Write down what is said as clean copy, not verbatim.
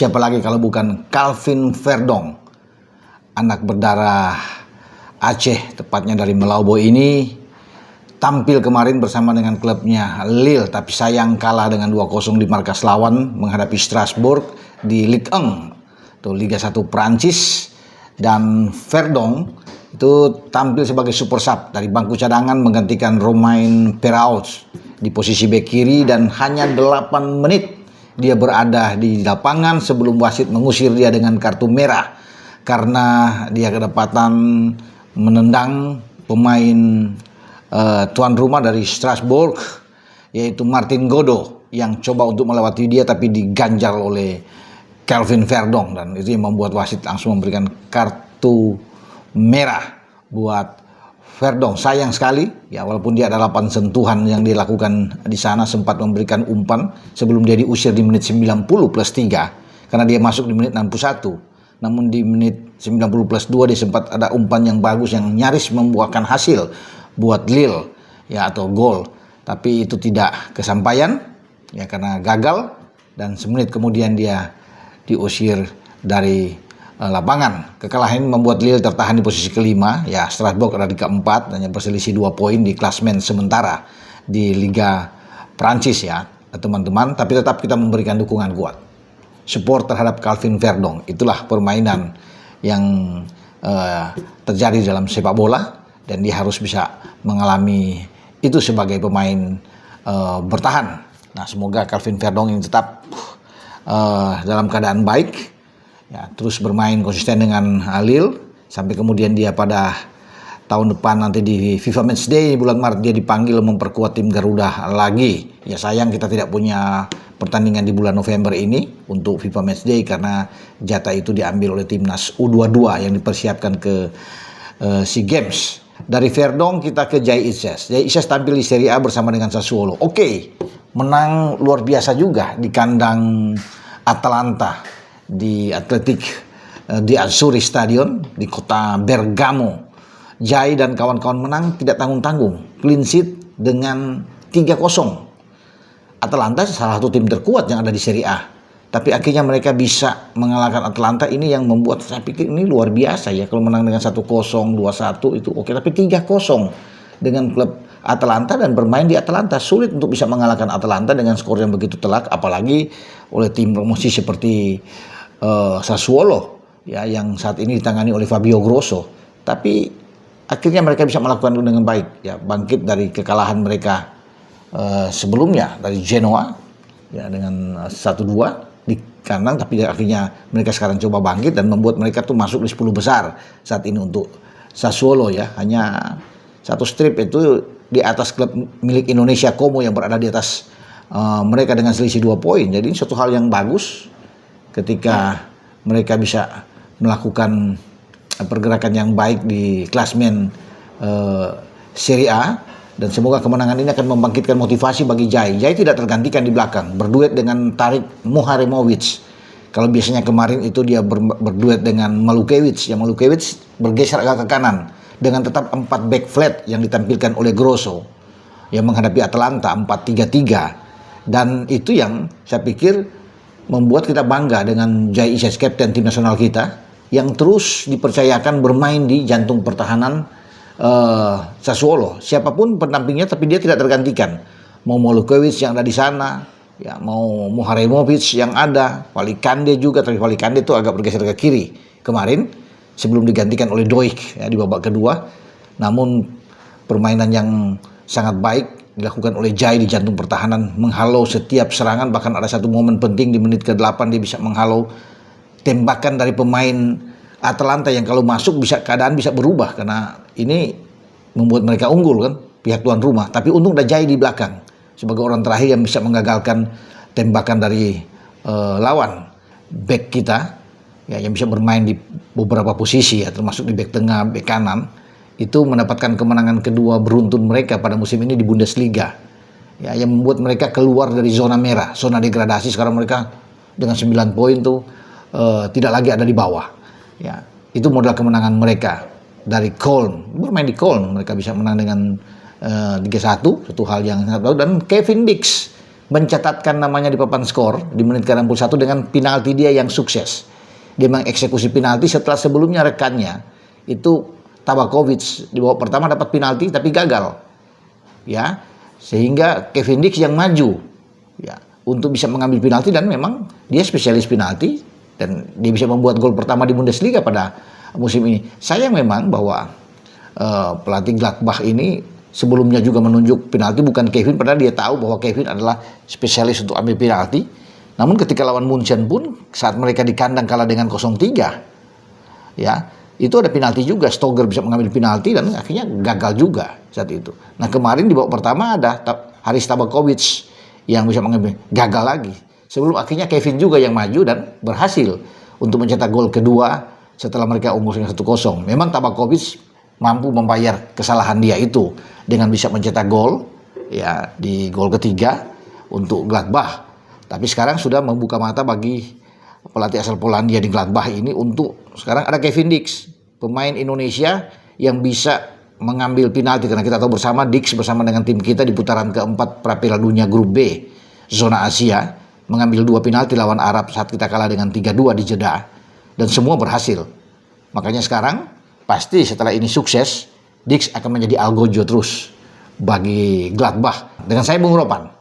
Siapa lagi kalau bukan Calvin Verdong, anak berdarah Aceh, tepatnya dari Malabo ini, tampil kemarin bersama dengan klubnya Lille, tapi sayang kalah dengan 2-0 di markas lawan menghadapi Strasbourg di Ligue 1 atau Liga 1 Prancis. Dan Verdong itu tampil sebagai super sub dari bangku cadangan menggantikan Romain Perrault di posisi bek kiri, dan hanya 8 menit dia berada di lapangan sebelum wasit mengusir dia dengan kartu merah karena dia kedapatan menendang pemain tuan rumah dari Strasbourg, yaitu Martin Godo, yang coba untuk melewati dia tapi diganjal oleh Calvin Verdong, dan itu yang membuat wasit langsung memberikan kartu merah buat Verdong. Sayang sekali ya, walaupun dia ada 8 sentuhan yang dilakukan di sana, sempat memberikan umpan sebelum dia diusir di menit 90+3 karena dia masuk di menit 61. Namun di menit 90+2 dia sempat ada umpan yang bagus yang nyaris membuahkan hasil buat Lille ya, atau gol, tapi itu tidak kesampaian ya karena gagal, dan semenit kemudian dia diusir dari lapangan. Kekalahan ini membuat Lille tertahan di posisi kelima ya, Strasbourg ada di keempat, hanya berselisih 2 poin di klasmen sementara di Liga Prancis ya teman-teman. Tapi tetap kita memberikan dukungan kuat, support terhadap Calvin Verdong. Itulah permainan yang terjadi dalam sepak bola, dan dia harus bisa mengalami itu sebagai pemain bertahan. Nah, semoga Calvin Verdong ini tetap dalam keadaan baik ya, terus bermain konsisten dengan Lille sampai kemudian dia pada tahun depan nanti di FIFA Matchday bulan Maret dia dipanggil memperkuat tim Garuda lagi. Ya sayang kita tidak punya pertandingan di bulan November ini untuk FIFA Matchday karena jatah itu diambil oleh timnas U22 yang dipersiapkan ke SEA Games. Dari Verdong kita ke Jai Ises. Jai Ises tampil di Serie A bersama dengan Sassuolo. Oke, menang luar biasa juga di kandang Atalanta di Atletic di Azzurri Stadion di kota Bergamo. Jai dan kawan-kawan menang tidak tanggung-tanggung, clean sheet dengan 3-0. Atalanta salah satu tim terkuat yang ada di Serie A, tapi akhirnya mereka bisa mengalahkan Atalanta. Ini yang membuat saya pikir ini luar biasa ya, kalau menang dengan 1-0, 2-1 itu oke, tapi 3-0 dengan klub Atalanta dan bermain di Atalanta. Sulit untuk bisa mengalahkan Atalanta dengan skor yang begitu telak, apalagi oleh tim promosi seperti Sassuolo ya, yang saat ini ditangani oleh Fabio Grosso. Tapi akhirnya mereka bisa melakukan itu dengan baik ya, bangkit dari kekalahan mereka sebelumnya dari Genoa ya dengan 1-2 di kandang, tapi akhirnya mereka sekarang coba bangkit dan membuat mereka tuh masuk di 10 besar saat ini untuk Sassuolo ya. Hanya 1 strip itu di atas klub milik Indonesia Como yang berada di atas mereka dengan selisih 2 poin. Jadi ini suatu hal yang bagus ketika mereka bisa melakukan pergerakan yang baik di klasmen Serie A, dan semoga kemenangan ini akan membangkitkan motivasi bagi Jai. Jai tidak tergantikan di belakang, berduet dengan Tarik Muharemovic. Kalau biasanya kemarin itu dia berduet dengan Malukiewicz, yang Malukiewicz bergeser agak ke kanan dengan tetap 4 back flat yang ditampilkan oleh Grosso yang menghadapi Atalanta 4-3-3, dan itu yang saya pikir membuat kita bangga dengan Jai Ises, kapten tim nasional kita, yang terus dipercayakan bermain di jantung pertahanan Sassuolo. Siapapun pendampingnya, tapi dia tidak tergantikan. Mau Malukiewicz yang ada di sana, ya mau Muharemovic yang ada, Valikande juga, tapi Valikande itu agak bergeser ke kiri kemarin sebelum digantikan oleh Doik ya, di babak kedua. Namun permainan yang sangat baik dilakukan oleh Jai di jantung pertahanan, menghalau setiap serangan. Bahkan ada satu momen penting di menit ke-8 dia bisa menghalau tembakan dari pemain Atalanta yang kalau masuk keadaan bisa berubah, karena ini membuat mereka unggul kan pihak tuan rumah. Tapi untung ada Jai di belakang sebagai orang terakhir yang bisa mengagalkan tembakan dari lawan back kita ya, yang bisa bermain di beberapa posisi ya, termasuk di back tengah, back kanan. Itu mendapatkan kemenangan kedua beruntun mereka pada musim ini di Bundesliga ya, yang membuat mereka keluar dari zona merah, zona degradasi. Sekarang mereka dengan 9 poin tuh tidak lagi ada di bawah ya. Itu modal kemenangan mereka dari Köln, bermain di Köln mereka bisa menang dengan 3-1, satu hal yang sangat bagus. Dan Kevin Dix mencatatkan namanya di papan skor di menit ke-61 dengan penalti dia yang sukses. Dia mengeksekusi penalti setelah sebelumnya rekannya itu Tabakovic di babak pertama dapat penalti tapi gagal. Ya, sehingga Kevin Dix yang maju ya untuk bisa mengambil penalti, dan memang dia spesialis penalti dan dia bisa membuat gol pertama di Bundesliga pada musim ini. Sayang memang bahwa pelatih Gladbach ini sebelumnya juga menunjuk penalti bukan Kevin, padahal dia tahu bahwa Kevin adalah spesialis untuk ambil penalti. Namun ketika lawan Munchen pun saat mereka di kandang kalah dengan 0-3 ya, itu ada penalti juga, Stoger bisa mengambil penalti dan akhirnya gagal juga saat itu. Nah kemarin di babak pertama ada Haris Tabakovic yang bisa mengambil, gagal lagi. Sebelum akhirnya Kevin juga yang maju dan berhasil untuk mencetak gol kedua setelah mereka unggul 1-0. Memang Tabakovic mampu membayar kesalahan dia itu dengan bisa mencetak gol ya di gol ketiga untuk Gladbach. Tapi sekarang sudah membuka mata bagi pelatih asal Polandia di Gladbach ini untuk sekarang ada Kevin Dix, pemain Indonesia yang bisa mengambil penalti, karena kita tahu bersama Dix bersama dengan tim kita di putaran keempat pra Piala Dunia Grup B zona Asia mengambil 2 penalti lawan Arab saat kita kalah dengan 3-2 di Jeddah, dan semua berhasil. Makanya sekarang pasti setelah ini sukses, Dix akan menjadi algojo terus bagi Gladbach. Dengan saya Bung Ropan.